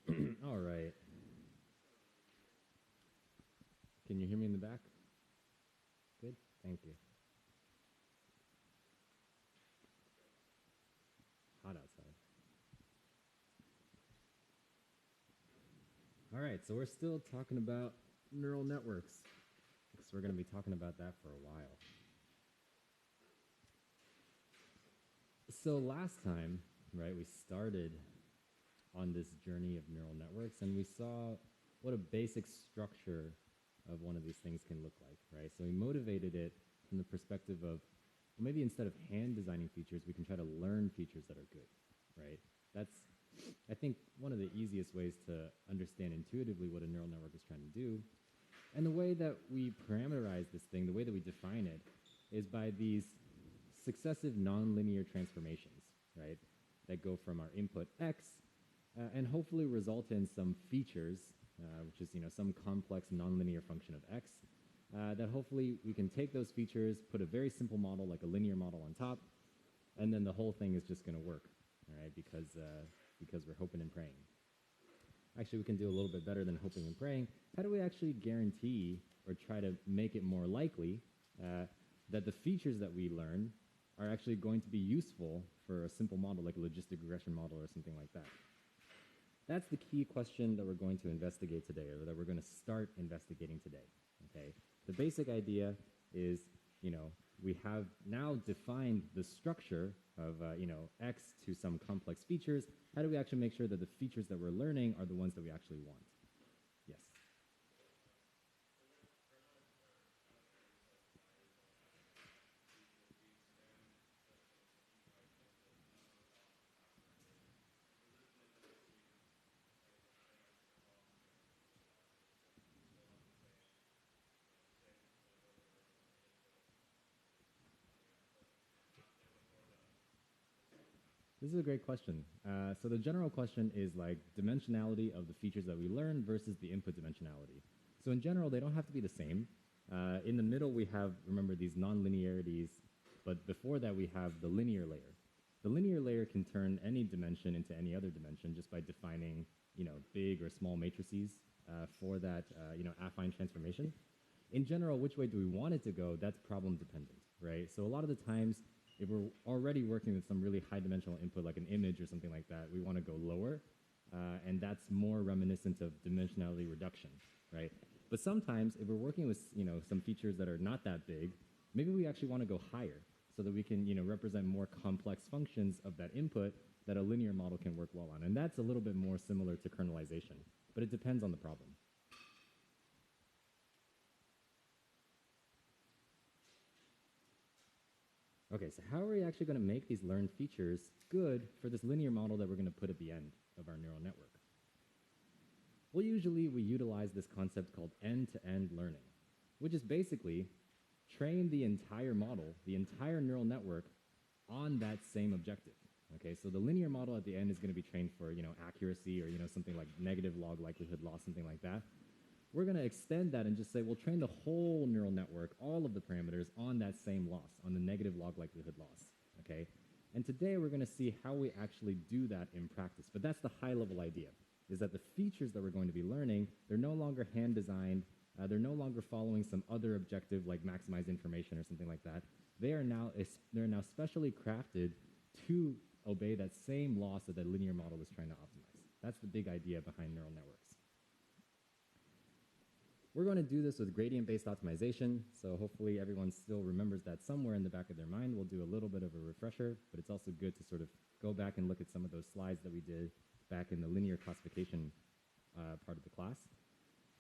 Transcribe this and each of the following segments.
All right. Can you hear me in the back? Good. Thank you. Hot outside. All right, so we're still talking about neural networks. So we're going to be talking about that for a while. So last time, right, we started on this journey of neural networks, and we saw what a basic structure of one of these things can look like, right? So we motivated it from the perspective of, well, maybe instead of hand designing features, we can try to learn features that are good, right? That's, I think, one of the easiest ways to understand intuitively what a neural network is trying to do. And the way that we parameterize this thing, the way that we define it, is by these successive nonlinear transformations, right? That go from our input x and hopefully result in some features, which is some complex nonlinear function of x, that hopefully we can take those features, put a very simple model like a linear model on top, and then the whole thing is just going to work, all right? Because we're hoping and praying. Actually, we can do a little bit better than hoping and praying. How do we actually guarantee or try to make it more likely that the features that we learn are actually going to be useful for a simple model like a logistic regression model or something like that? That's the key question that we're going to investigate today, or that we're going to start investigating today. Okay? The basic idea is, we have now defined the structure of, x to some complex features. How do we actually make sure that the features that we're learning are the ones that we actually want? Yes. This is a great question. So the general question is like dimensionality of the features that we learn versus the input dimensionality. So in general, they don't have to be the same. In the middle, we have, remember, these nonlinearities, but before that, we have the linear layer. The linear layer can turn any dimension into any other dimension just by defining, big or small matrices for that, affine transformation. In general, which way do we want it to go? That's problem dependent, right? So a lot of the times, if we're already working with some really high dimensional input like an image or something like that, we want to go lower, and that's more reminiscent of dimensionality reduction, right? But sometimes if we're working with some features that are not that big, maybe we actually want to go higher so that we can represent more complex functions of that input that a linear model can work well on. And that's a little bit more similar to kernelization, but it depends on the problem. Okay, so how are we actually going to make these learned features good for this linear model that we're going to put at the end of our neural network? Well, usually we utilize this concept called end-to-end learning, which is basically train the entire model, the entire neural network, on that same objective. Okay, so the linear model at the end is going to be trained for accuracy or something like negative log likelihood loss, something like that. We're going to extend that and just say we'll train the whole neural network, all of the parameters, on that same loss, on the negative log likelihood loss. Okay, and today we're going to see how we actually do that in practice. But that's the high-level idea: is that the features that we're going to be learning, they're no longer hand designed. They're no longer following some other objective like maximize information or something like that. They're now specially crafted to obey that same loss that the linear model is trying to optimize. That's the big idea behind neural networks. We're going to do this with gradient-based optimization, so hopefully everyone still remembers that somewhere in the back of their mind. We'll do a little bit of a refresher, but it's also good to sort of go back and look at some of those slides that we did back in the linear classification part of the class.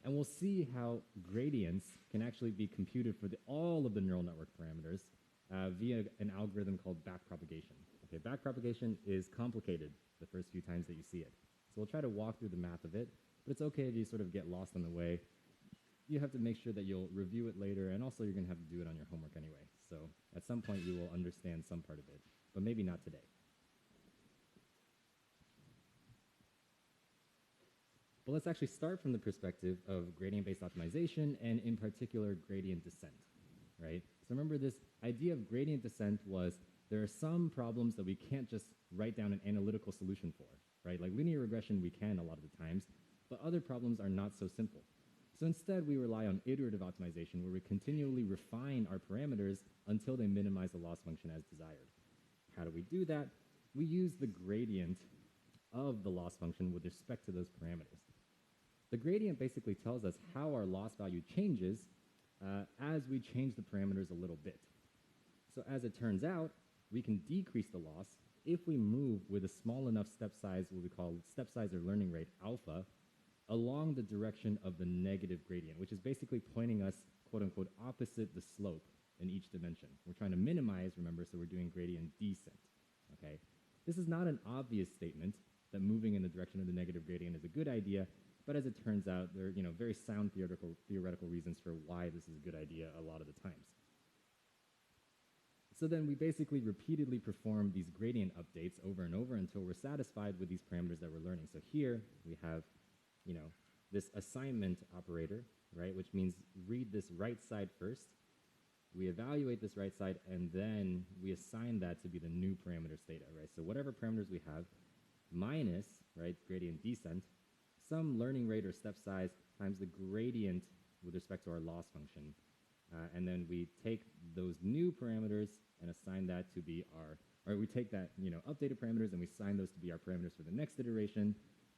And we'll see how gradients can actually be computed for all of the neural network parameters via an algorithm called backpropagation. Okay, backpropagation is complicated the first few times that you see it. So we'll try to walk through the math of it, but it's okay if you sort of get lost on the way. You have to make sure that you'll review it later, and also you're going to have to do it on your homework anyway. So at some point you will understand some part of it, but maybe not today. But let's actually start from the perspective of gradient-based optimization, and in particular, gradient descent, right? So remember, this idea of gradient descent was there are some problems that we can't just write down an analytical solution for, right? Like linear regression, we can a lot of the times, but other problems are not so simple. So instead, we rely on iterative optimization, where we continually refine our parameters until they minimize the loss function as desired. How do we do that? We use the gradient of the loss function with respect to those parameters. The gradient basically tells us how our loss value changes as we change the parameters a little bit. So as it turns out, we can decrease the loss if we move with a small enough step size, what we call step size or learning rate alpha, along the direction of the negative gradient, which is basically pointing us, quote unquote, opposite the slope in each dimension. We're trying to minimize, remember, so we're doing gradient descent, okay? This is not an obvious statement that moving in the direction of the negative gradient is a good idea, but as it turns out, there are very sound theoretical reasons for why this is a good idea a lot of the times. So then we basically repeatedly perform these gradient updates over and over until we're satisfied with these parameters that we're learning. So here we have, this assignment operator, right, which means read this right side first. We evaluate this right side, and then we assign that to be the new parameters theta, right? So whatever parameters we have, minus, right, gradient descent, some learning rate or step size times the gradient with respect to our loss function. And then we take those new parameters and assign that to be or we take that, updated parameters and we assign those to be our parameters for the next iteration,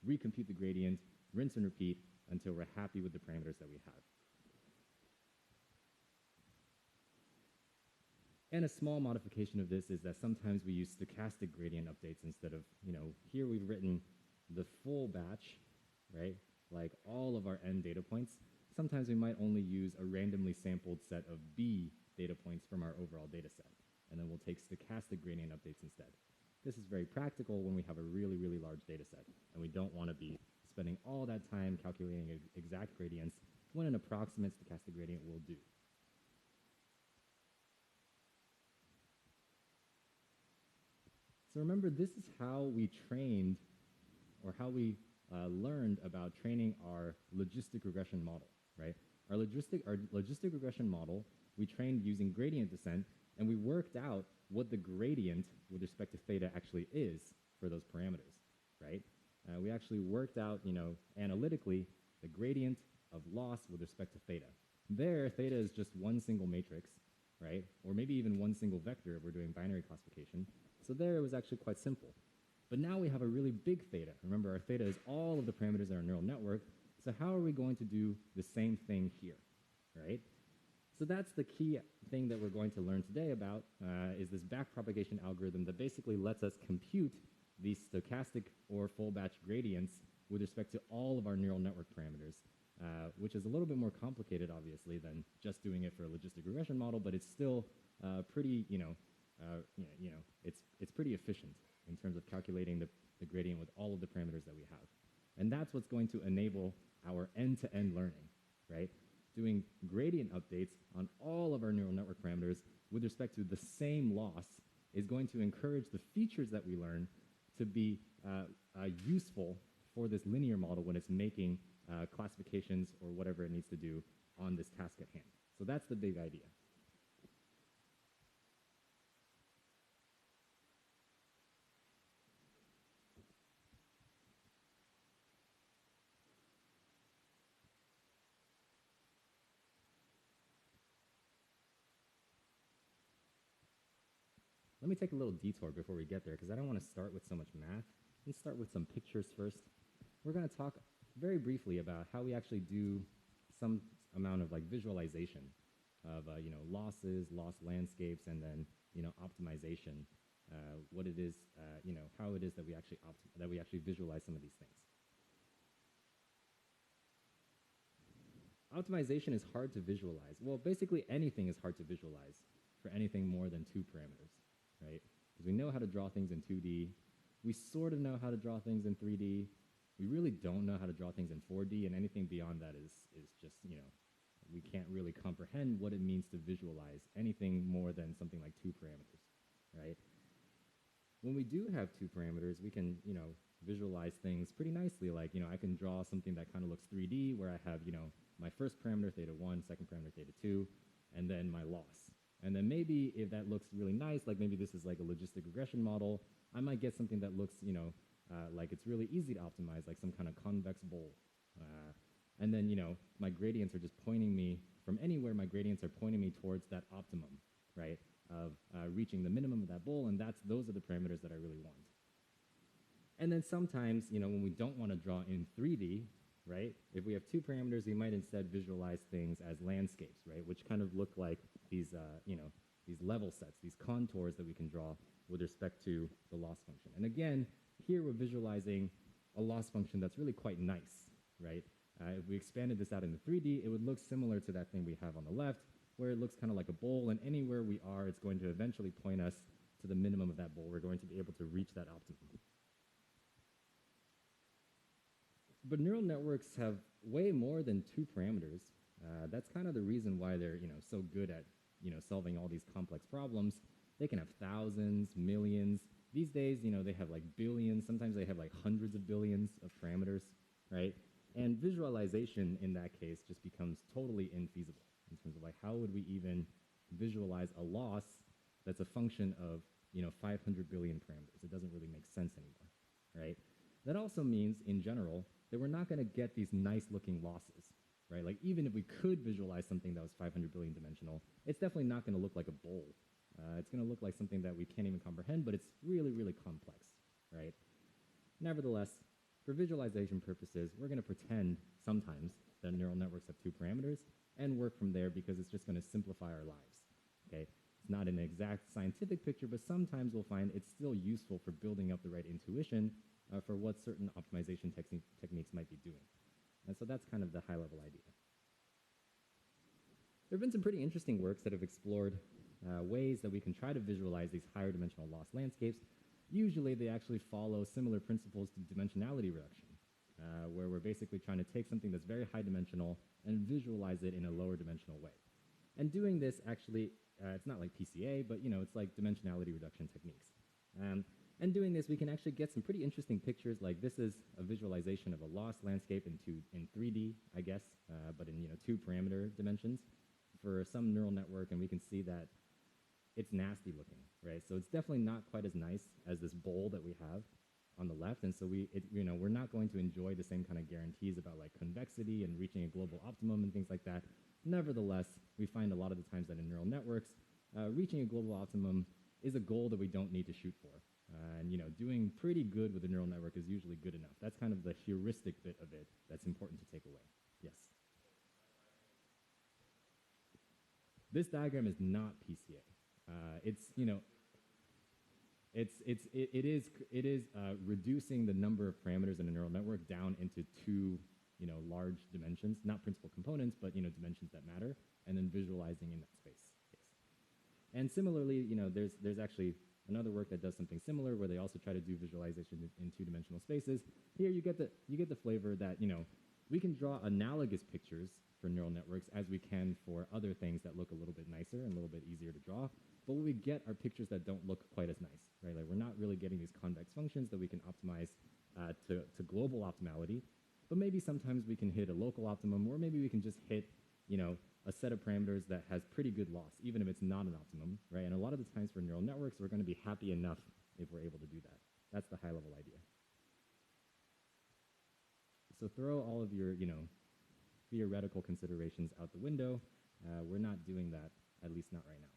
recompute the gradient, rinse and repeat until we're happy with the parameters that we have. And a small modification of this is that sometimes we use stochastic gradient updates instead of, here we've written the full batch, right? Like all of our n data points. Sometimes we might only use a randomly sampled set of B data points from our overall data set. And then we'll take stochastic gradient updates instead. This is very practical when we have a really, really large data set, and we don't want to be spending all that time calculating exact gradients when an approximate stochastic gradient will do. So remember, this is how we trained, or how we learned about training our logistic regression model, right? Our logistic regression model, we trained using gradient descent, and we worked out what the gradient with respect to theta actually is for those parameters, right? We actually worked out, analytically, the gradient of loss with respect to theta. There, theta is just one single matrix, right? Or maybe even one single vector if we're doing binary classification. So there it was actually quite simple. But now we have a really big theta. Remember, our theta is all of the parameters in our neural network. So how are we going to do the same thing here, right? So that's the key thing that we're going to learn today about, is this backpropagation algorithm that basically lets us compute these stochastic or full batch gradients with respect to all of our neural network parameters, which is a little bit more complicated, obviously, than just doing it for a logistic regression model, but it's still pretty, it's pretty efficient in terms of calculating the gradient with all of the parameters that we have. And that's what's going to enable our end-to-end learning, right? Doing gradient updates on all of our neural network parameters with respect to the same loss is going to encourage the features that we learn to be useful for this linear model when it's making classifications or whatever it needs to do on this task at hand. So that's the big idea. Let me take a little detour before we get there, because I don't want to start with so much math. Let's start with some pictures first. We're going to talk very briefly about how we actually do some amount of visualization of losses, loss landscapes, and then optimization. What it is, how it is that we actually visualize some of these things. Optimization is hard to visualize. Well, basically anything is hard to visualize for anything more than two parameters, right? Because we know how to draw things in 2D. We sort of know how to draw things in 3D. We really don't know how to draw things in 4D, and anything beyond that is just, we can't really comprehend what it means to visualize anything more than something like two parameters, right? When we do have two parameters, we can, visualize things pretty nicely. Like, I can draw something that kind of looks 3D, where I have, my first parameter, theta1, second parameter, theta2, and then my loss. And then maybe if that looks really nice, like maybe this is like a logistic regression model, I might get something that looks, like it's really easy to optimize, like some kind of convex bowl. And then, my gradients are just pointing me from anywhere. My gradients are pointing me towards that optimum, right, of reaching the minimum of that bowl, and those are the parameters that I really want. And then sometimes, when we don't want to draw in 3D, right, if we have two parameters, we might instead visualize things as landscapes, right, which kind of look like these, these level sets, these contours that we can draw with respect to the loss function. And again, here we're visualizing a loss function that's really quite nice, right? If we expanded this out into 3D, it would look similar to that thing we have on the left, where it looks kind of like a bowl, and anywhere we are, it's going to eventually point us to the minimum of that bowl. We're going to be able to reach that optimum. But neural networks have way more than two parameters. That's kind of the reason why they're so good at solving all these complex problems. They can have thousands, millions. These days, they have like billions. Sometimes they have like hundreds of billions of parameters, right? And visualization in that case just becomes totally infeasible in terms of like how would we even visualize a loss that's a function of 500 billion parameters. It doesn't really make sense anymore, right? That also means in general that we're not going to get these nice looking losses, right? Like even if we could visualize something that was 500 billion dimensional, it's definitely not going to look like a bowl. It's going to look like something that we can't even comprehend, but it's really, really complex, right? Nevertheless, for visualization purposes, we're going to pretend sometimes that neural networks have two parameters and work from there because it's just going to simplify our lives, okay? It's not an exact scientific picture, but sometimes we'll find it's still useful for building up the right intuition for what certain optimization techniques might be doing. And so that's kind of the high-level idea. There have been some pretty interesting works that have explored ways that we can try to visualize these higher dimensional loss landscapes. Usually they actually follow similar principles to dimensionality reduction, where we're basically trying to take something that's very high dimensional and visualize it in a lower dimensional way. And doing this actually, it's not like PCA, but it's like dimensionality reduction techniques. And doing this, we can actually get some pretty interesting pictures. Like this is a visualization of a lost landscape in 3D, I guess, but in 2 parameter dimensions for some neural network, and we can see that it's nasty looking, right? So it's definitely not quite as nice as this bowl that we have on the left, and so we're not going to enjoy the same kind of guarantees about like convexity and reaching a global optimum and things like that. Nevertheless, we find a lot of the times that in neural networks, reaching a global optimum is a goal that we don't need to shoot for. And doing pretty good with a neural network is usually good enough. That's kind of the heuristic bit of it that's important to take away. Yes. This diagram is not PCA. It is reducing the number of parameters in a neural network down into 2 large dimensions, not principal components, but dimensions that matter, and then visualizing in that space. Yes. And similarly, there's actually another work that does something similar where they also try to do visualization in 2-dimensional spaces. Here you get the flavor that we can draw analogous pictures for neural networks as we can for other things that look a little bit nicer and a little bit easier to draw. But what we get are pictures that don't look quite as nice, right? Like we're not really getting these convex functions that we can optimize to global optimality. But maybe sometimes we can hit a local optimum, or maybe we can just hit a set of parameters that has pretty good loss, even if it's not an optimum, right? And a lot of the times for neural networks, we're going to be happy enough if we're able to do that. That's the high-level idea. So throw all of your, theoretical considerations out the window. We're not doing that, at least not right now.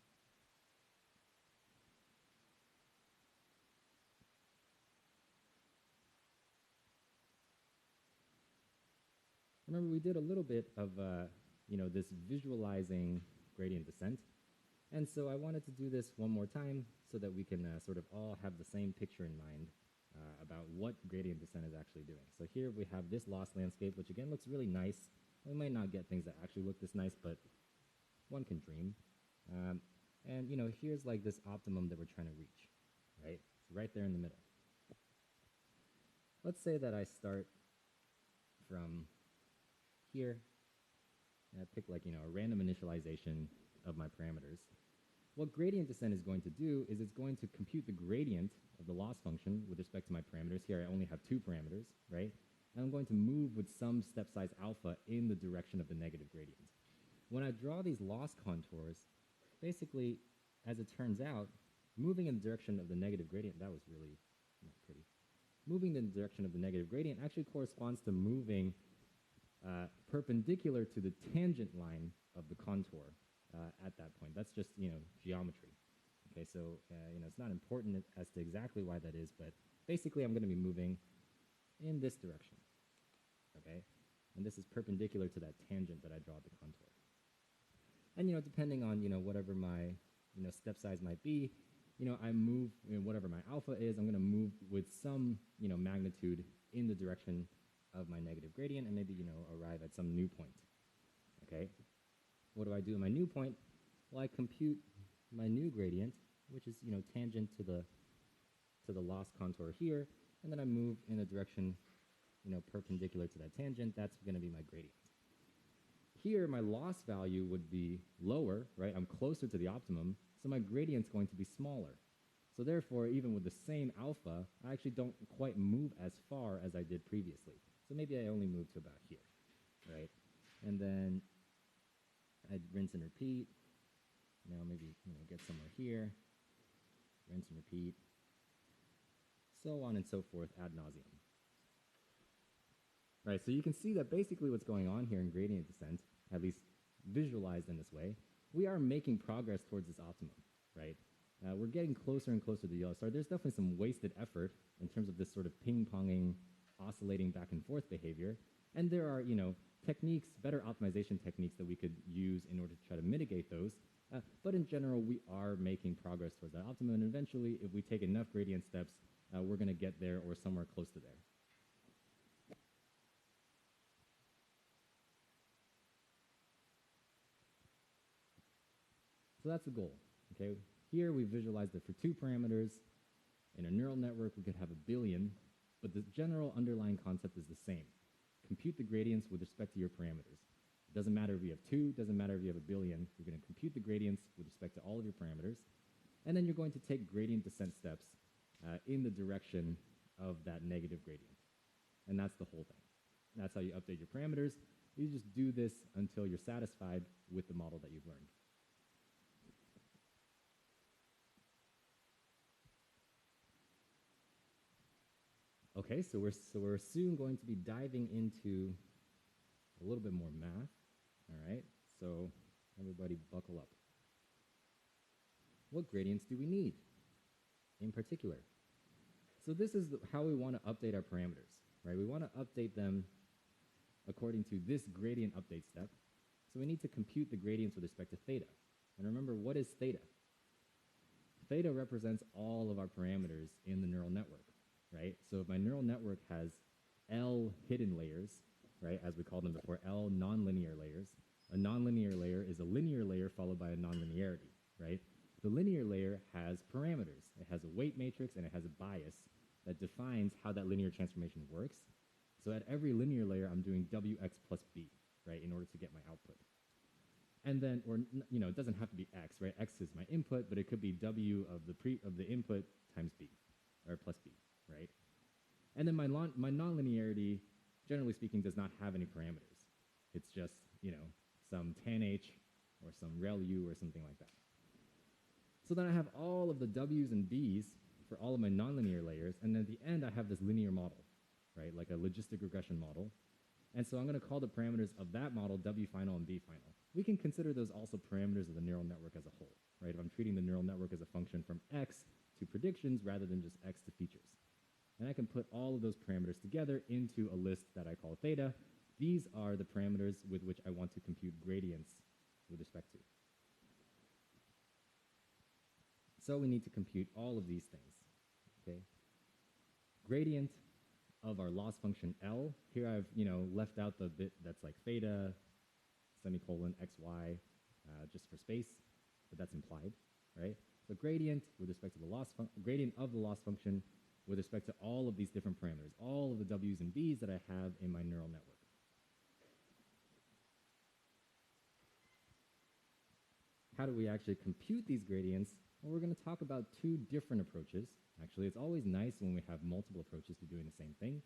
Remember, we did a little bit of, this visualizing gradient descent. And so I wanted to do this one more time so that we can sort of all have the same picture in mind about what gradient descent is actually doing. So here we have this loss landscape, which again looks really nice. We might not get things that actually look this nice, but one can dream. And here's like this optimum that we're trying to reach, right? It's right there in the middle. Let's say that I start from here, and I pick like, a random initialization of my parameters. What gradient descent is going to do is it's going to compute the gradient of the loss function with respect to my parameters. Here I only have 2 parameters, right? And I'm going to move with some step size alpha in the direction of the negative gradient. When I draw these loss contours, basically, as it turns out, moving in the direction of the negative gradient, that was really not pretty. moving in the direction of the negative gradient actually corresponds to moving perpendicular to the tangent line of the contour at that point. That's just, geometry. Okay, so, it's not important as to exactly why that is, but basically I'm going to be moving in this direction, okay? And this is perpendicular to that tangent that I draw at the contour. And, depending on, whatever my, step size might be, I move, whatever my alpha is, I'm going to move with some, magnitude in the direction of my negative gradient and maybe, arrive at some new point, okay? What do I do at my new point? Well, I compute my new gradient, which is, tangent to the lost contour here, and then I move in a direction, perpendicular to that tangent. That's going to be my gradient. Here, my loss value would be lower, right? I'm closer to the optimum, so my gradient's going to be smaller. So therefore, even with the same alpha, I actually don't quite move as far as I did previously. So maybe I only move to about here, right? And then I'd rinse and repeat. Now maybe, get somewhere here, rinse and repeat, so on and so forth ad nauseum. Right, so you can see that basically what's going on here in gradient descent, at least visualized in this way, we are making progress towards this optimum, right? We're getting closer and closer to the yellow star. There's definitely some wasted effort in terms of this sort of ping-ponging, oscillating back and forth behavior. And there are, techniques, better optimization techniques that we could use in order to try to mitigate those. But in general, we are making progress towards that optimum. And eventually, if we take enough gradient steps, we're going to get there or somewhere close to there. So that's the goal, okay? Here we visualized it for 2 parameters. In a neural network, we could have 1 billion, but the general underlying concept is the same. Compute the gradients with respect to your parameters. It doesn't matter if you have 2, doesn't matter if you have 1 billion. You're going to compute the gradients with respect to all of your parameters, and then you're going to take gradient descent steps in the direction of that negative gradient. And that's the whole thing. That's how you update your parameters. You just do this until you're satisfied with the model that you've learned. Okay, so we're soon going to be diving into a little bit more math. All right, so everybody buckle up. What gradients do we need in particular? So this is how we want to update our parameters, right? We want to update them according to this gradient update step. So we need to compute the gradients with respect to theta. And remember, what is theta? Theta represents all of our parameters in the neural network, right? So if my neural network has L hidden layers, right, as we called them before, L nonlinear layers, a nonlinear layer is a linear layer followed by a nonlinearity, right? The linear layer has parameters. It has a weight matrix and it has a bias that defines how that linear transformation works. So at every linear layer, I'm doing Wx plus B, right, in order to get my output. And then, or, it doesn't have to be X, right? X is my input, but it could be W of the input times B, or plus B, right? And then my nonlinearity, generally speaking, does not have any parameters. It's just, some tan H or some rel U or something like that. So then I have all of the W's and B's for all of my nonlinear layers, and then at the end I have this linear model, right, like a logistic regression model. And so I'm going to call the parameters of that model W final and B final. We can consider those also parameters of the neural network as a whole, right? If I'm treating the neural network as a function from X to predictions rather than just X to features. And I can put all of those parameters together into a list that I call theta. These are the parameters with which I want to compute gradients with respect to. So we need to compute all of these things, okay? Gradient of our loss function L. Here I've, left out the bit that's like theta, semicolon, xy, just for space, but that's implied, right? So gradient with respect to the gradient of the loss function with respect to all of these different parameters, all of the W's and B's that I have in my neural network. How do we actually compute these gradients? Well, we're going to talk about 2 different approaches. Actually, it's always nice when we have multiple approaches to doing the same thing,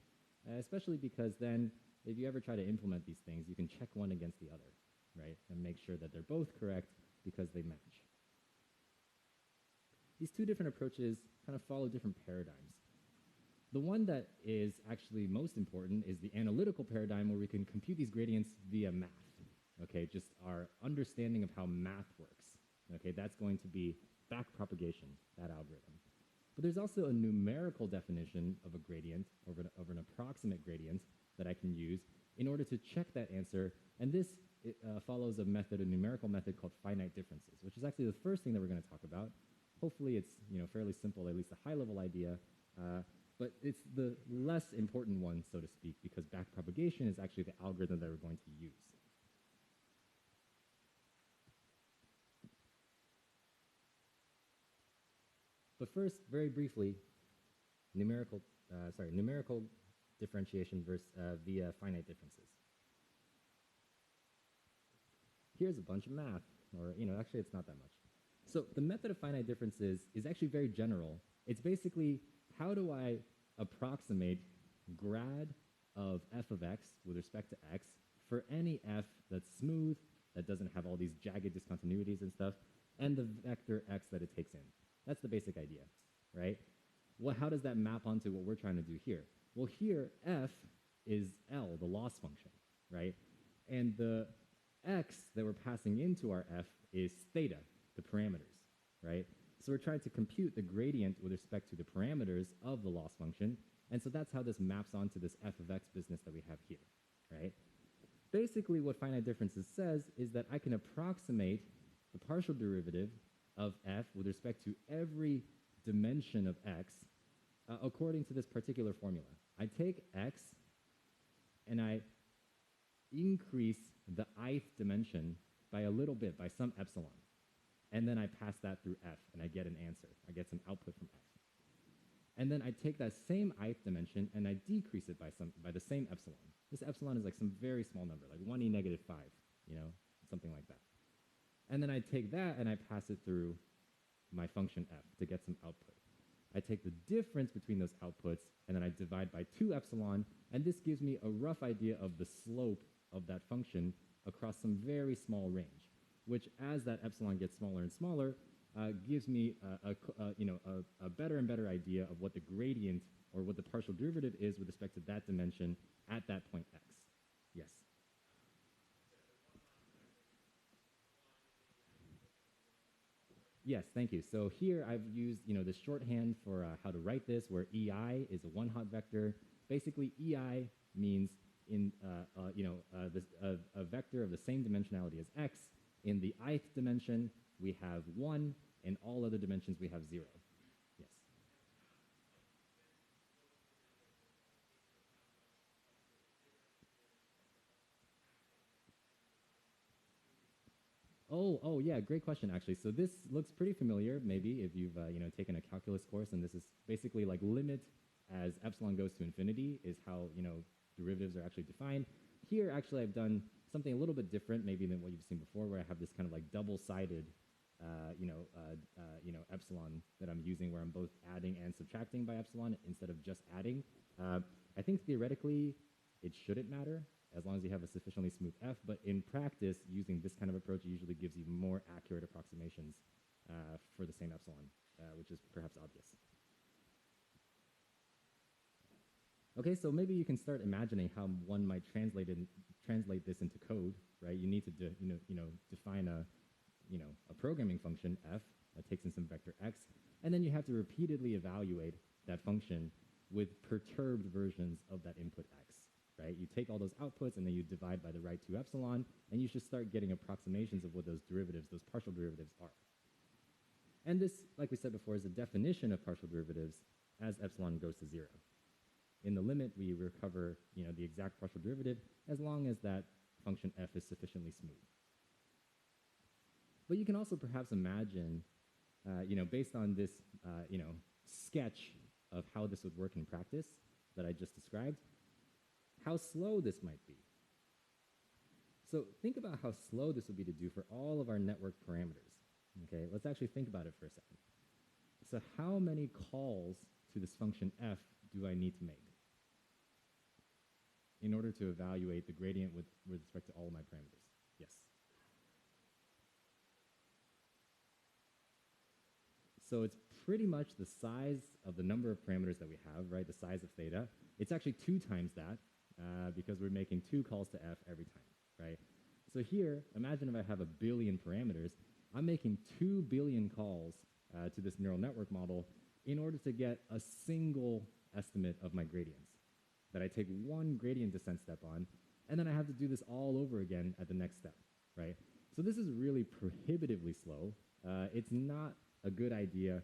especially because then if you ever try to implement these things, you can check one against the other, right? And make sure that they're both correct because they match. These 2 different approaches kind of follow different paradigms. The one that is actually most important is the analytical paradigm, where we can compute these gradients via math. Okay, just our understanding of how math works. Okay, that's going to be back propagation, that algorithm. But there's also a numerical definition of a gradient, of an approximate gradient, that I can use in order to check that answer. And this follows a method, a numerical method called finite differences, which is actually the first thing that we're going to talk about. Hopefully it's fairly simple, at least a high-level idea, but it's the less important one, so to speak, because back propagation is actually the algorithm that we're going to use. But first, very briefly, numerical differentiation via finite differences. Here's a bunch of math, or actually it's not that much. So the method of finite differences is actually very general. It's basically, how do I approximate grad of f of x with respect to x for any f that's smooth, that doesn't have all these jagged discontinuities and stuff, and the vector x that it takes in. That's the basic idea, right? Well, how does that map onto what we're trying to do here? Well, here, f is L, the loss function, right? And the x that we're passing into our f is theta, the parameters, right? So we're trying to compute the gradient with respect to the parameters of the loss function, and so that's how this maps onto this f of x business that we have here, right? Basically, what finite differences says is that I can approximate the partial derivative of f with respect to every dimension of x according to this particular formula. I take x and I increase the ith dimension by a little bit, by some epsilon. And then I pass that through f, and I get an answer. I get some output from f. And then I take that same ith dimension and I decrease it by the same epsilon. This epsilon is like some very small number, like 1e negative 5, something like that. And then I take that and I pass it through my function f to get some output. I take the difference between those outputs and then I divide by 2 epsilon, and this gives me a rough idea of the slope of that function across some very small range, which, as that epsilon gets smaller and smaller, gives me a better and better idea of what the gradient or what the partial derivative is with respect to that dimension at that point x. Yes? Yes, thank you. So here I've used the shorthand for how to write this, where EI is a one-hot vector. Basically, EI means a vector of the same dimensionality as x. In the ith dimension, we have 1. In all other dimensions, we have 0. Yes. Oh, yeah, great question, actually. So this looks pretty familiar, maybe, if you've taken a calculus course, and this is basically like limit as epsilon goes to infinity is how derivatives are actually defined. Here, actually, I've done something a little bit different, maybe, than what you've seen before, where I have this kind of like double-sided, epsilon that I'm using, where I'm both adding and subtracting by epsilon instead of just adding. I think theoretically it shouldn't matter as long as you have a sufficiently smooth f, but in practice, using this kind of approach usually gives you more accurate approximations for the same epsilon, which is perhaps obvious. Okay, so maybe you can start imagining how one might translate this into code, right? You need to define a programming function f that takes in some vector x, and then you have to repeatedly evaluate that function with perturbed versions of that input x, right? You take all those outputs and then you divide by the right 2 epsilon, and you should start getting approximations of what those derivatives, those partial derivatives, are. And this, like we said before, is a definition of partial derivatives as epsilon goes to 0. In the limit, we recover the exact partial derivative as long as that function f is sufficiently smooth. But you can also perhaps imagine, based on this, sketch of how this would work in practice that I just described, how slow this might be. So think about how slow this would be to do for all of our network parameters. Okay, let's actually think about it for a second. So how many calls to this function f do I need to make in order to evaluate the gradient with respect to all of my parameters? Yes. So it's pretty much the size of the number of parameters that we have, right? The size of theta. It's actually 2 times that because we're making 2 calls to f every time, right? So here, imagine if I have 1 billion parameters, I'm making 2 billion calls to this neural network model in order to get a single estimate of my gradients that I take 1 gradient descent step on, and then I have to do this all over again at the next step, right? So this is really prohibitively slow. It's not a good idea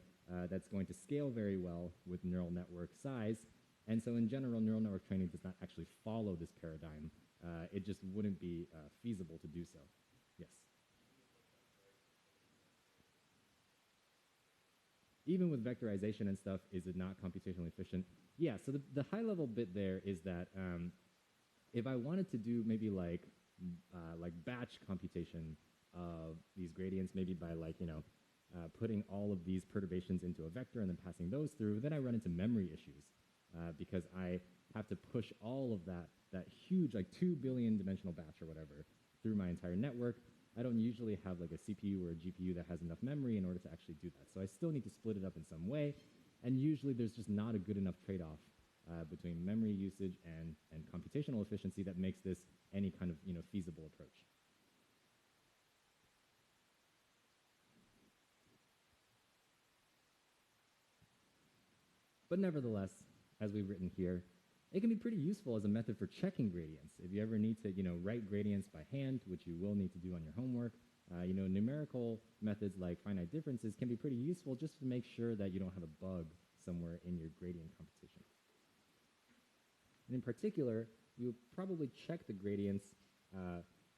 that's going to scale very well with neural network size. And so in general, neural network training does not actually follow this paradigm. It just wouldn't be feasible to do so. Yes? Even with vectorization and stuff, is it not computationally efficient? Yeah, so the high-level bit there is that if I wanted to do maybe like batch computation of these gradients, maybe by putting all of these perturbations into a vector and then passing those through, then I run into memory issues because I have to push all of that huge 2 billion dimensional batch or whatever through my entire network. I don't usually have like a CPU or a GPU that has enough memory in order to actually do that. So I still need to split it up in some way, and usually there's just not a good enough trade-off between memory usage and computational efficiency that makes this any kind of feasible approach. But nevertheless, as we've written here, it can be pretty useful as a method for checking gradients. If you ever need to write gradients by hand, which you will need to do on your homework, numerical methods like finite differences can be pretty useful just to make sure that you don't have a bug somewhere in your gradient computation. And in particular, you'll probably check the gradients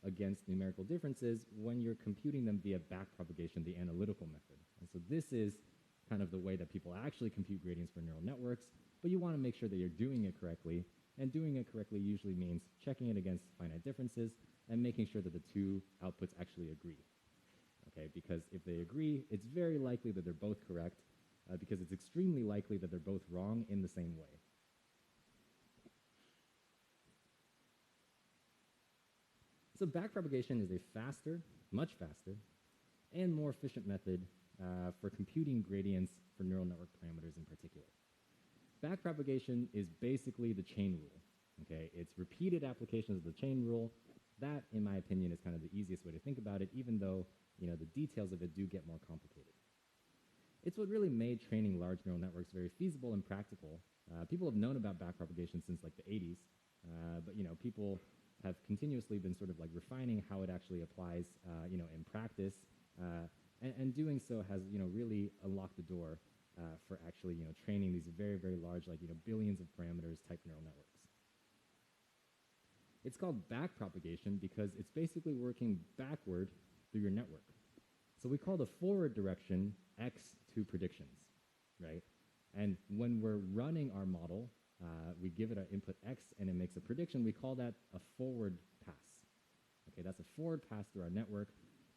against numerical differences when you're computing them via backpropagation, the analytical method. And so this is kind of the way that people actually compute gradients for neural networks, but you want to make sure that you're doing it correctly, and doing it correctly usually means checking it against finite differences and making sure that the 2 outputs actually agree. Okay, because if they agree, it's very likely that they're both correct, because it's extremely likely that they're both wrong in the same way. So backpropagation is a faster, much faster, and more efficient method for computing gradients for neural network parameters in particular. Backpropagation is basically the chain rule. Okay, it's repeated applications of the chain rule. That, in my opinion, is kind of the easiest way to think about it, even though the details of it do get more complicated. It's what really made training large neural networks very feasible and practical. People have known about backpropagation since like the 80s, but people have continuously been sort of like refining how it actually applies, in practice, and doing so has really unlocked the door for actually training these very, very large, billions of parameters type neural networks. It's called backpropagation because it's basically working backward through your network. So we call the forward direction x2 predictions, right? And when we're running our model, we give it our input x and it makes a prediction. We call that a forward pass. Okay, that's a forward pass through our network.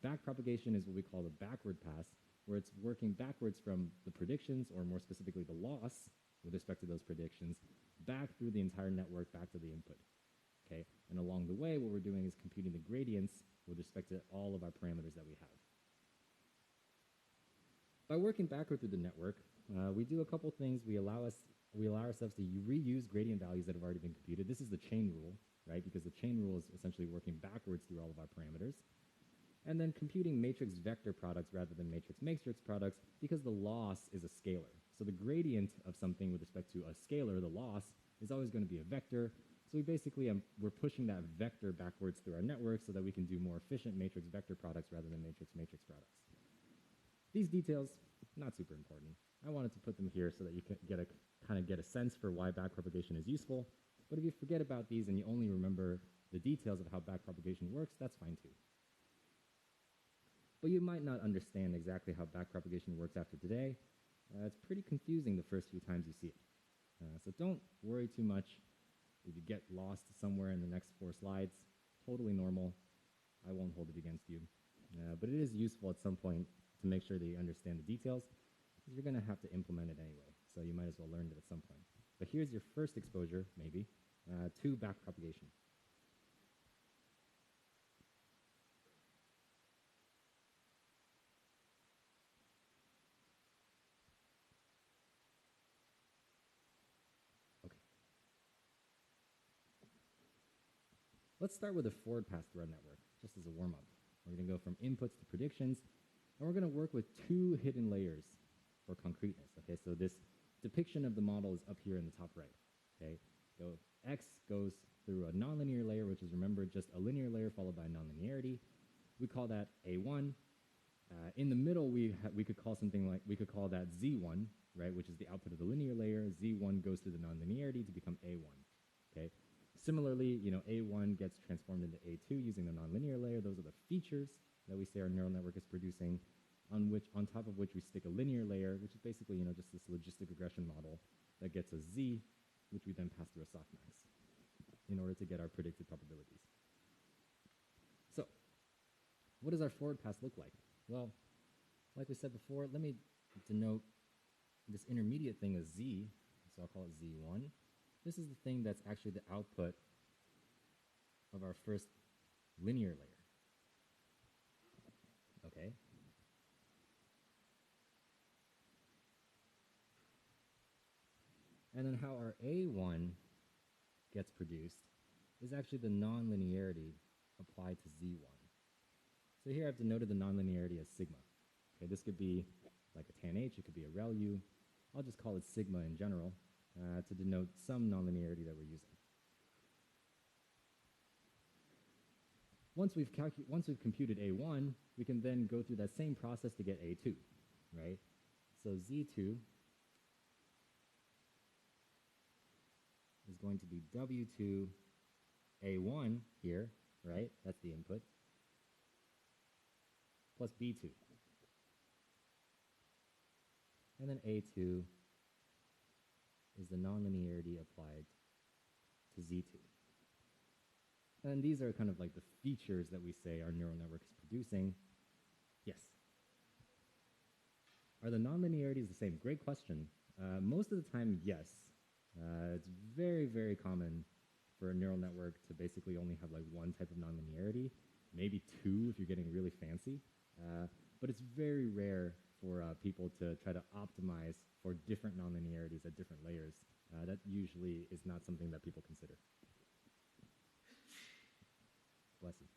Backpropagation is what we call the backward pass, where it's working backwards from the predictions, or more specifically the loss with respect to those predictions, back through the entire network, back to the input. Okay, and along the way, what we're doing is computing the gradients with respect to all of our parameters that we have. By working backward through the network, we do a couple things. We allow ourselves to reuse gradient values that have already been computed. This is the chain rule, right? Because the chain rule is essentially working backwards through all of our parameters. And then computing matrix vector products rather than matrix products, because the loss is a scalar. So the gradient of something with respect to a scalar, the loss, is always going to be a vector. So we basically, we're pushing that vector backwards through our network so that we can do more efficient matrix vector products rather than matrix products. These details, not super important. I wanted to put them here so that you can get a sense for why backpropagation is useful. But if you forget about these and you only remember the details of how backpropagation works, that's fine too. But you might not understand exactly how backpropagation works after today. It's pretty confusing the first few times you see it. So don't worry too much if you get lost somewhere in the next 4 slides. Totally normal. I won't hold it against you. But it is useful at some point to make sure that you understand the details, because you're going to have to implement it anyway. So you might as well learn it at some point. But here's your first exposure, maybe, to backpropagation. let's start with a forward pass through our network, just as a warm-up. We're going to go from inputs to predictions, and we're going to work with two hidden layers for concreteness. Okay, so this depiction of the model is up here in the top right. Okay, so X goes through a nonlinear layer, which is, remember, just a linear layer followed by nonlinearity. We call that A1. In the middle, we could call something like, we could call that Z1, right, which is the output of the linear layer. Z1 goes through the nonlinearity to become A1. Okay. Similarly, A1 gets transformed into A2 using the nonlinear layer. Those are the features that we say our neural network is producing, on top of which we stick a linear layer, which is basically, just this logistic regression model that gets a Z, which we then pass through a softmax in order to get our predicted probabilities. So, what does our forward pass look like? Well, like we said before, let me denote this intermediate thing as Z, so I'll call it Z1. This is the thing that's actually the output of our first linear layer. Okay? And then how our A1 gets produced is actually the nonlinearity applied to Z1. So here I've denoted the nonlinearity as sigma. Okay, this could be like a tan H, it could be a ReLU. I'll just call it sigma in general to denote some nonlinearity that we're using. Once we've computed A1, we can then go through that same process to get A2, right? So Z2 is going to be W2 A1 here, right? That's the input, plus B2. And then A2 is the nonlinearity applied to Z2. And these are kind of like the features that we say our neural network is producing. Yes? Are the nonlinearities the same? Great question. Most of the time, yes. It's very, very common for a neural network to basically only have like one type of nonlinearity, maybe two if you're getting really fancy. But it's very rare for people to try to optimize for different nonlinearities at different layers. That usually is not something that people consider. Bless you.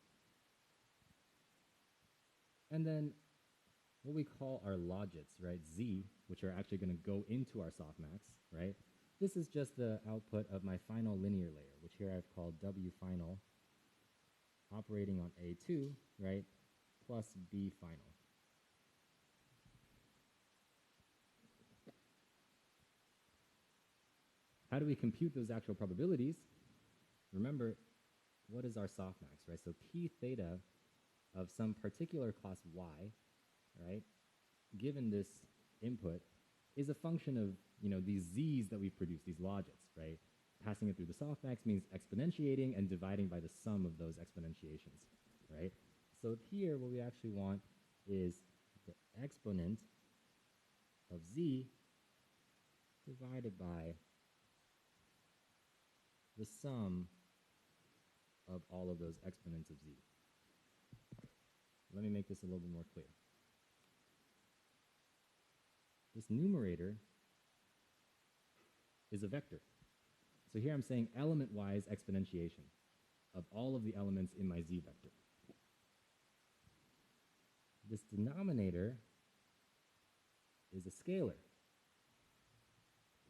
And then what we call our logits, right, Z, which are actually going to go into our softmax, right? This is just the output of my final linear layer, which here I've called W final, operating on A2, right, plus B final. How do we compute those actual probabilities? Remember, what is our softmax, right? So P theta of some particular class Y, right, given this input, is a function of, these Z's that we produce, these logits, right? Passing it through the softmax means exponentiating and dividing by the sum of those exponentiations, right? So here, what we actually want is the exponent of Z divided by the sum of all of those exponents of Z. Let me make this a little bit more clear. This numerator is a vector. So here I'm saying element-wise exponentiation of all of the elements in my Z vector. This denominator is a scalar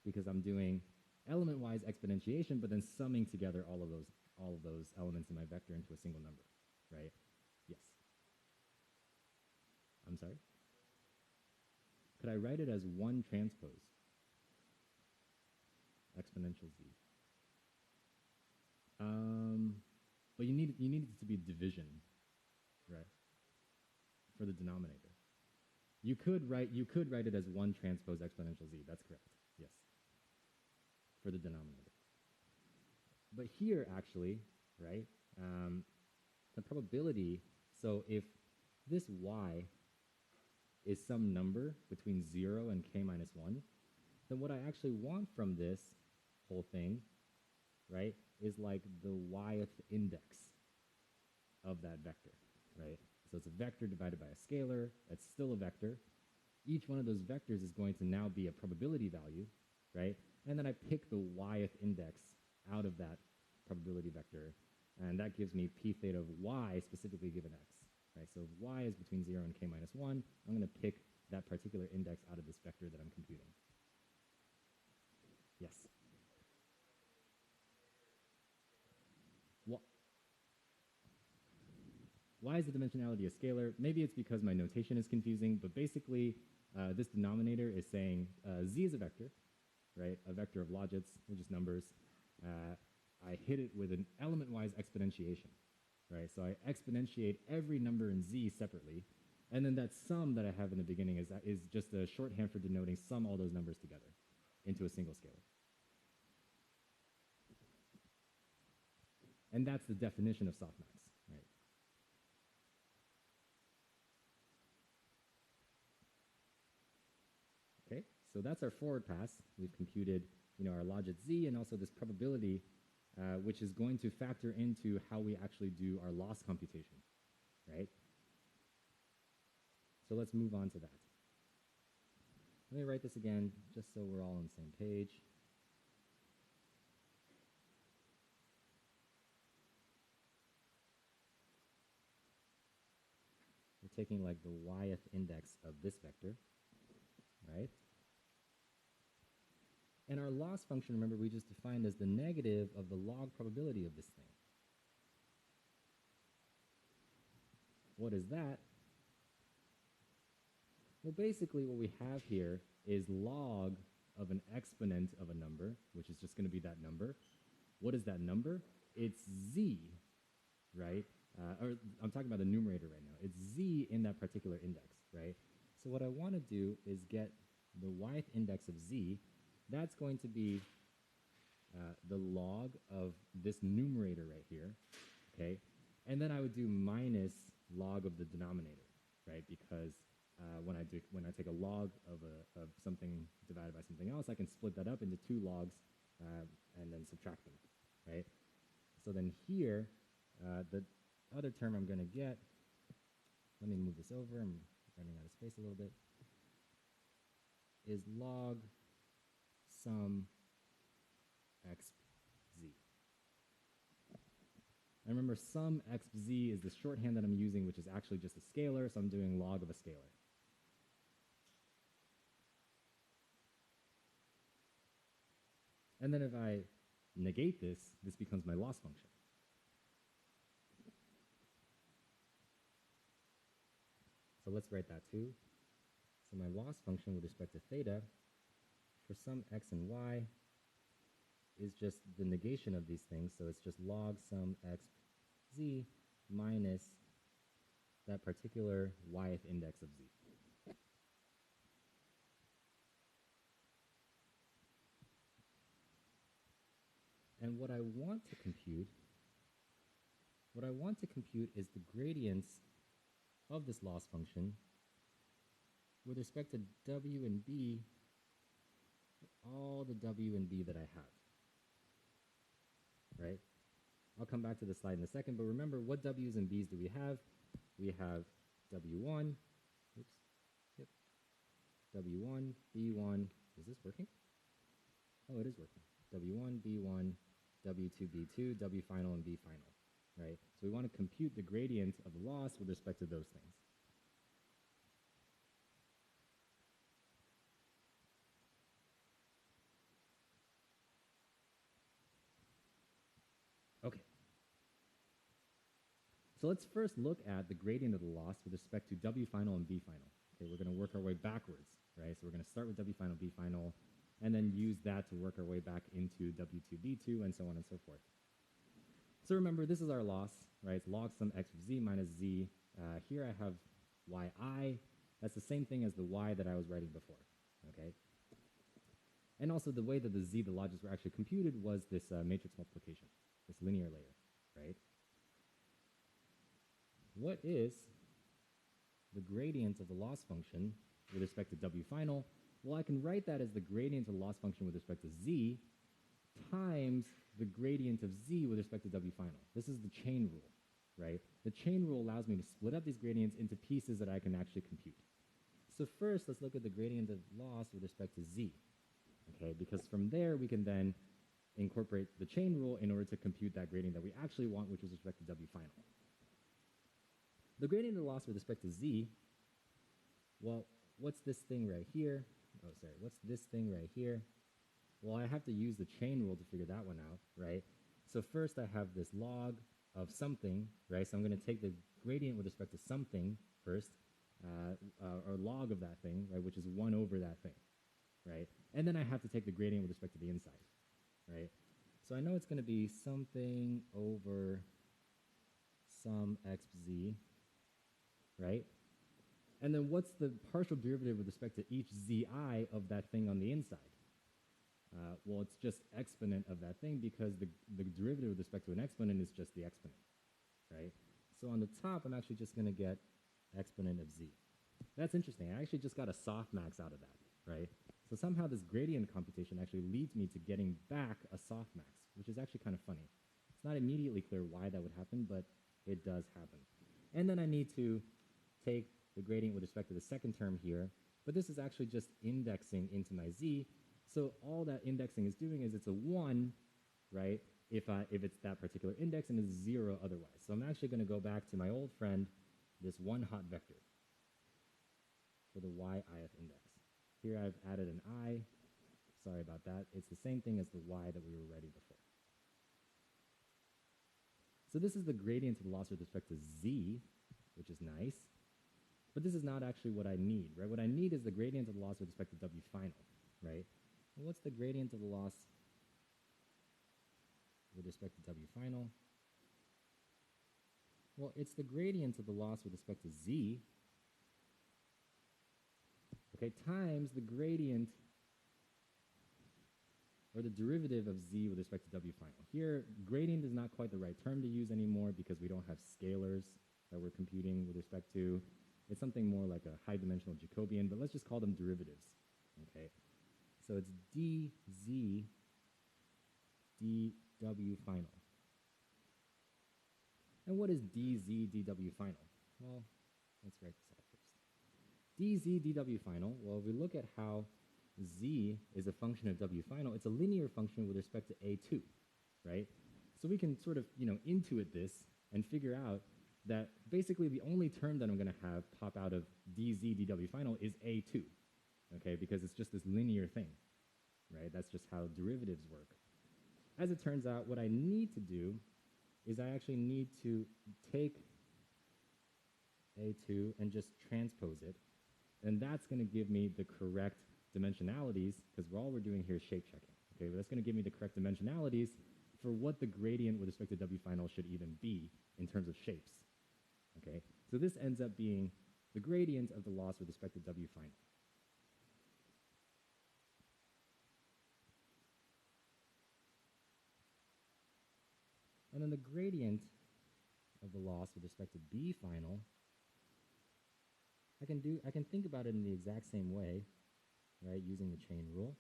because I'm doing element-wise exponentiation, but then summing together all of those elements in my vector into a single number, right? Yes. I'm sorry? Could I write it as 1 transpose exponential Z? But you need it to be division, right? For the denominator. You could write it as 1 transpose exponential Z. That's correct. Yes. For the denominator. But here, actually, right, the probability, so if this Y is some number between 0 and k minus 1, then what I actually want from this whole thing, right, is like the y'th index of that vector, right? So it's a vector divided by a scalar. That's still a vector. Each one of those vectors is going to now be a probability value, right? And then I pick the y'th index out of that probability vector and that gives me p theta of y specifically given x. Right? So if y is between 0 and k minus 1, I'm going to pick that particular index out of this vector that I'm computing. Yes? Why is the dimensionality a scalar? Maybe it's because my notation is confusing, but basically this denominator is saying z is a vector, right? A vector of logits, they're just numbers. I hit it with an element-wise exponentiation, right? So I exponentiate every number in z separately, and then that sum that I have in the beginning is just a shorthand for denoting sum all those numbers together into a single scalar. And that's the definition of softmax, right? Okay, so that's our forward pass. We've computed, our logit z and also this probability, which is going to factor into how we actually do our loss computation, right? So let's move on to that. Let me write this again, just so we're all on the same page. We're taking like the yth index of this vector, right? And our loss function, remember, we just defined as the negative of the log probability of this thing. What is that? Well, basically what we have here is log of an exponent of a number, which is just going to be that number. What is that number? It's z, right? Or I'm talking about the numerator right now. It's z in that particular index, right? So what I want to do is get the yth index of z. That's going to be the log of this numerator right here, okay? And then I would do minus log of the denominator, right? Because when I take a log of something divided by something else, I can split that up into two logs and then subtract them, right? So then here, the other term I'm going to get, let me move this over, I'm running out of space a little bit, is log sum xz. And remember, sum xz is the shorthand that I'm using, which is actually just a scalar, so I'm doing log of a scalar. And then if I negate this, this becomes my loss function. So let's write that too. So my loss function with respect to theta for some x and y is just the negation of these things. So it's just log sum xz minus that particular yth index of z. And what I want to compute is the gradients of this loss function with respect to w and b, all the w and b that I have, right? I'll come back to the slide in a second, but remember, what w's and b's do we have? We have w1, oops, yep, w1, b1, is this working? Oh, it is working. w1, b1, w2, b2, w final, and b final, right? So we want to compute the gradient of the loss with respect to those things. Okay. So let's first look at the gradient of the loss with respect to w final and b final. Okay, we're going to work our way backwards, right? So we're going to start with w final, b final, and then use that to work our way back into w2, b2, and so on and so forth. So remember, this is our loss, right? It's log sum x of z minus z. Here I have yi. That's the same thing as the y that I was writing before, okay? And also the way that the z, the logits were actually computed was this matrix multiplication, this linear layer, right? What is the gradient of the loss function with respect to w final? Well, I can write that as the gradient of the loss function with respect to z times the gradient of z with respect to w final. This is the chain rule, right? The chain rule allows me to split up these gradients into pieces that I can actually compute. So first, let's look at the gradient of loss with respect to z, okay? Because from there, we can then incorporate the chain rule in order to compute that gradient that we actually want, which is with respect to W final. The gradient of the loss with respect to Z, well, what's this thing right here? Oh, sorry, what's this thing right here? Well, I have to use the chain rule to figure that one out, right? So first I have this log of something, right? So I'm going to take the gradient with respect to something first, or log of that thing, right, which is 1 over that thing, right? And then I have to take the gradient with respect to the inside, right? So I know it's going to be something over some xz, right? And then what's the partial derivative with respect to each zi of that thing on the inside? Well, it's just exponent of that thing because the derivative with respect to an exponent is just the exponent, right? So on the top, I'm actually just going to get exponent of z. That's interesting. I actually just got a softmax out of that, right? So somehow this gradient computation actually leads me to getting back a softmax, which is actually kind of funny. It's not immediately clear why that would happen, but it does happen. And then I need to take the gradient with respect to the second term here, but this is actually just indexing into my z. So all that indexing is doing is it's a 1, right, if it's that particular index, and it's 0 otherwise. So I'm actually going to go back to my old friend, this one hot vector for the y-ith index. Here I've added an I. Sorry about that. It's the same thing as the y that we were writing before. So this is the gradient of the loss with respect to z, which is nice. But this is not actually what I need, right? What I need is the gradient of the loss with respect to W final, right? And what's the gradient of the loss with respect to W final? Well, it's the gradient of the loss with respect to Z, okay, times the gradient or the derivative of Z with respect to W final. Here, gradient is not quite the right term to use anymore because we don't have scalars that we're computing with respect to. It's something more like a high-dimensional Jacobian, but let's just call them derivatives, okay? So it's dz dw final. And what is dz dw final? Well, let's write this out first. dz dw final, well, if we look at how z is a function of w final, it's a linear function with respect to a2, right? So we can sort of, intuit this and figure out that basically the only term that I'm going to have pop out of dz dw final is a2, okay, because it's just this linear thing, right? That's just how derivatives work. As it turns out, what I need to do is I actually need to take a2 and just transpose it, and that's going to give me the correct dimensionalities, because all we're doing here is shape checking, okay? But that's going to give me the correct dimensionalities for what the gradient with respect to W final should even be in terms of shapes, okay? So this ends up being the gradient of the loss with respect to W final. And then the gradient of the loss with respect to B final, I can think about it in the exact same way, right, using the chain rule.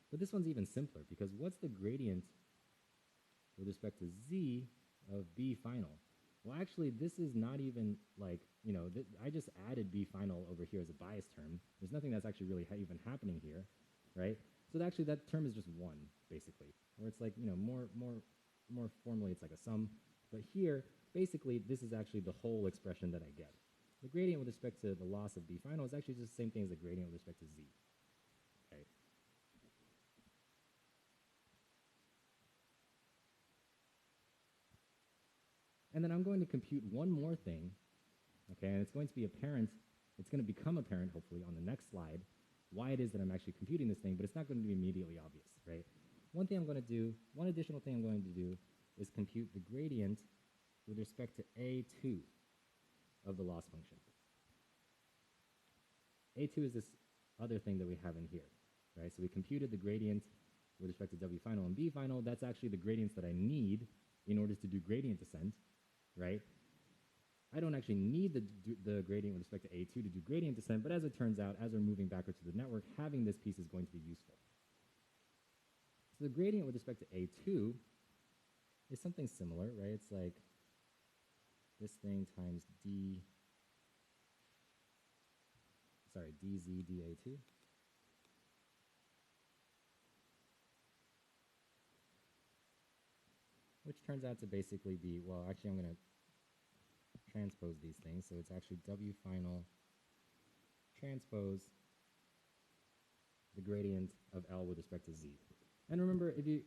But this one's even simpler, because what's the gradient with respect to Z of B final? Well, actually, this is not even like, I just added B final over here as a bias term. There's nothing that's actually really even happening here, right? So actually, that term is just 1, basically. Or it's like, more formally, it's like a sum. But here, basically, this is actually the whole expression that I get. The gradient with respect to the loss of B final is actually just the same thing as the gradient with respect to Z, okay? And then I'm going to compute one more thing, okay, and it's going to be apparent, it's going to become apparent, hopefully, on the next slide, why it is that I'm actually computing this thing, but it's not going to be immediately obvious, right? One additional thing I'm going to do is compute the gradient with respect to A2 of the loss function. A2 is this other thing that we have in here, right? So we computed the gradient with respect to W final and B final. That's actually the gradients that I need in order to do gradient descent, right? I don't actually need the gradient with respect to A2 to do gradient descent, but as it turns out, as we're moving backwards to the network, having this piece is going to be useful. So the gradient with respect to A2 is something similar, right? It's like this thing times D. sorry, dz dA2. Which turns out to basically be, well, actually I'm going to transpose these things. So it's actually W final transpose the gradient of L with respect to Z. And remember, if you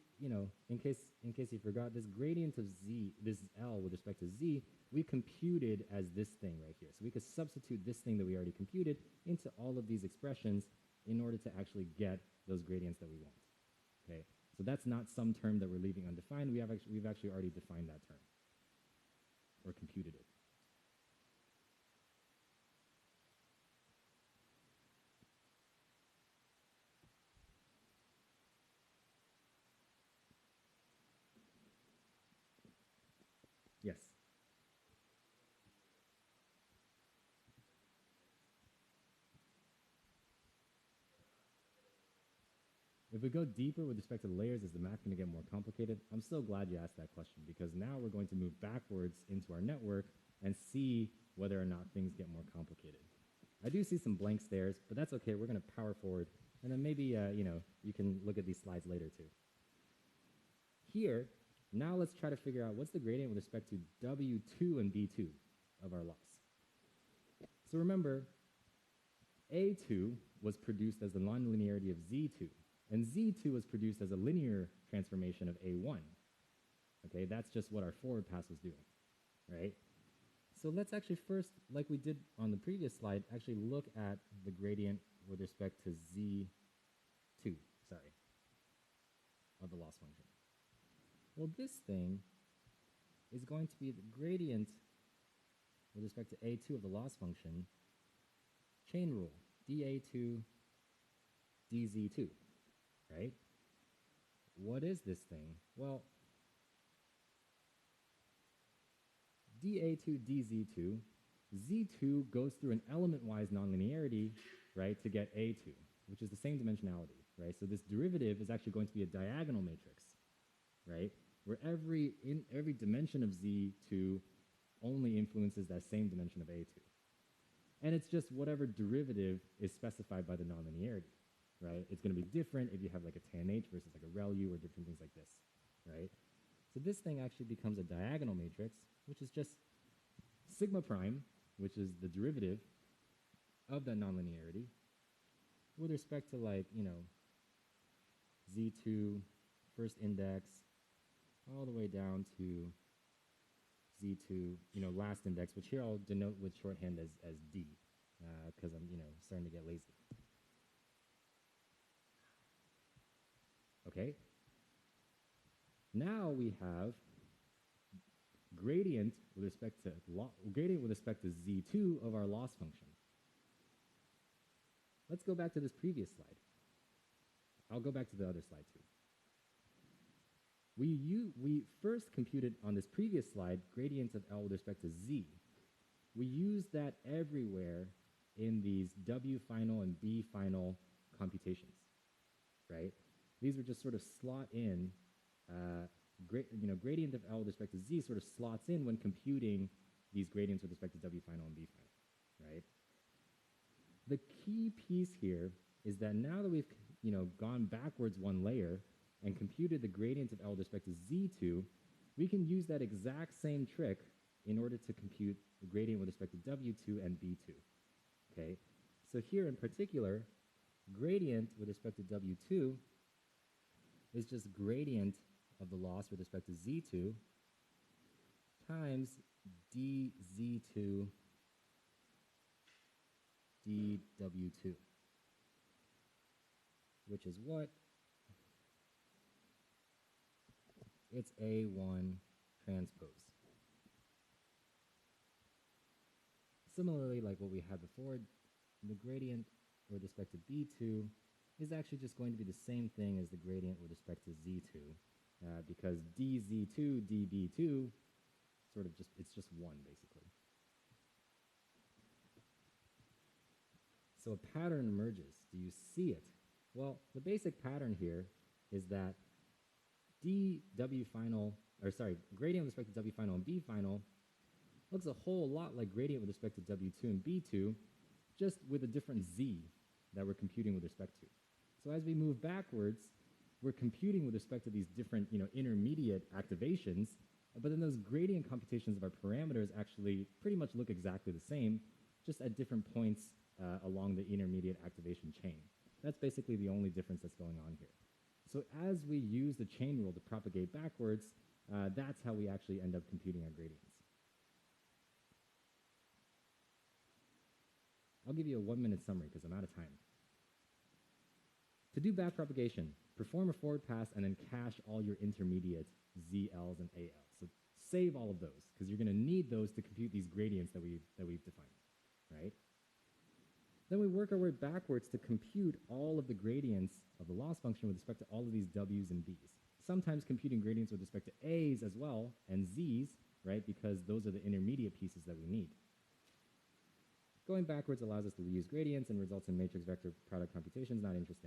in case you forgot, this gradient of Z, this L with respect to Z, we computed as this thing right here. So we could substitute this thing that we already computed into all of these expressions in order to actually get those gradients that we want. Okay, so that's not some term that we're leaving undefined. We've actually already defined that term or computed it. Yes. If we go deeper with respect to the layers, is the math going to get more complicated? I'm so glad you asked that question, because now we're going to move backwards into our network and see whether or not things get more complicated. I do see some blank stares, but that's okay. We're going to power forward, and then maybe you can look at these slides later too. Here, now let's try to figure out what's the gradient with respect to W2 and B2 of our loss. So remember, A2 was produced as the nonlinearity of Z2. And Z2 was produced as a linear transformation of A1. Okay, that's just what our forward pass was doing, right? So let's actually first, like we did on the previous slide, actually look at the gradient with respect to Z2, of the loss function. Well, this thing is going to be the gradient with respect to A2 of the loss function, chain rule, dA2 dZ2. Right? What is this thing? Well, dA2 dZ2, Z2 goes through an element-wise nonlinearity, right, to get A2, which is the same dimensionality, right? So this derivative is actually going to be a diagonal matrix, right, where every dimension of Z2 only influences that same dimension of A2. And it's just whatever derivative is specified by the nonlinearity. Right? It's going to be different if you have like a tan H versus like a rel U or different things like this, right? So this thing actually becomes a diagonal matrix, which is just sigma prime, which is the derivative of that nonlinearity, with respect to like, Z2 first index all the way down to Z2, last index, which here I'll denote with shorthand as D, because I'm, starting to get lazy. Okay. Now we have gradient with respect to Z2 of our loss function. Let's go back to this previous slide. I'll go back to the other slide too. We first computed on this previous slide gradients of L with respect to Z. We use that everywhere in these W final and B final computations, right? These would just sort of slot in, gradient of L with respect to Z sort of slots in when computing these gradients with respect to W final and B final, right? The key piece here is that now that we've, gone backwards one layer and computed the gradient of L with respect to Z2, we can use that exact same trick in order to compute the gradient with respect to W2 and B2, okay? So here in particular, gradient with respect to W2 is just gradient of the loss with respect to Z2 times dZ2 dW2, which is what? It's A1 transpose. Similarly, like what we had before, the gradient with respect to B2 is actually just going to be the same thing as the gradient with respect to Z2, because dZ2 dB2 sort of just, it's just one basically. So a pattern emerges. Do you see it? Well, the basic pattern here is that gradient with respect to W final and B final looks a whole lot like gradient with respect to W2 and B2, just with a different z that we're computing with respect to. So as we move backwards, we're computing with respect to these different, intermediate activations, but then those gradient computations of our parameters actually pretty much look exactly the same, just at different points along the intermediate activation chain. That's basically the only difference that's going on here. So as we use the chain rule to propagate backwards, that's how we actually end up computing our gradients. I'll give you a 1-minute summary because I'm out of time. To do backpropagation, perform a forward pass and then cache all your intermediate ZLs and ALs. So save all of those because you're going to need those to compute these gradients that we've defined, right? Then we work our way backwards to compute all of the gradients of the loss function with respect to all of these W's and B's. Sometimes computing gradients with respect to A's as well and Z's, right? Because those are the intermediate pieces that we need. Going backwards allows us to reuse gradients and results in matrix vector product computations. Not interesting.